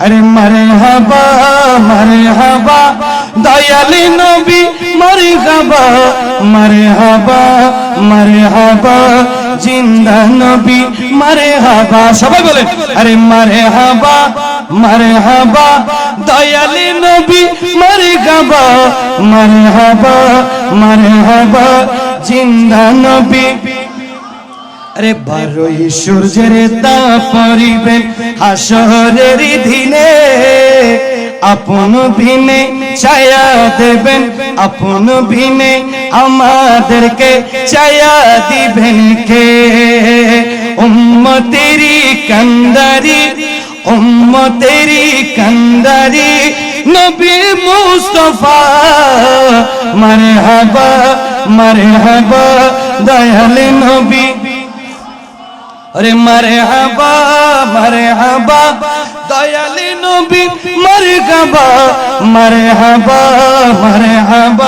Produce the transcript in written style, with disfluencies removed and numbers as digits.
अरे मरहबा मरहबा दयाली नबी मरहबा मरहबा मरहबा जिंदा नबी मरहबा सबाई बोले अरे मरहबा मरहबा दयाली नबी मरहबा मरहबा मरहबा जिंदा नबी अरे बारोई सूर्যের তাপ পড়িবে হাসরের দিনে আপন ভিনে ছায়া দেবেন আপন ভিনে আমাদেরকে ছায়া দিবেন কে উম্মতেরি কান্দারি উম্মতেরি কান্দারি নবী মুস্তাফা মারহাবা মারহাবা দয়াল নবী अरे मरहबा मरहबा दयाली नबी मरहबा मरहबा मरहबा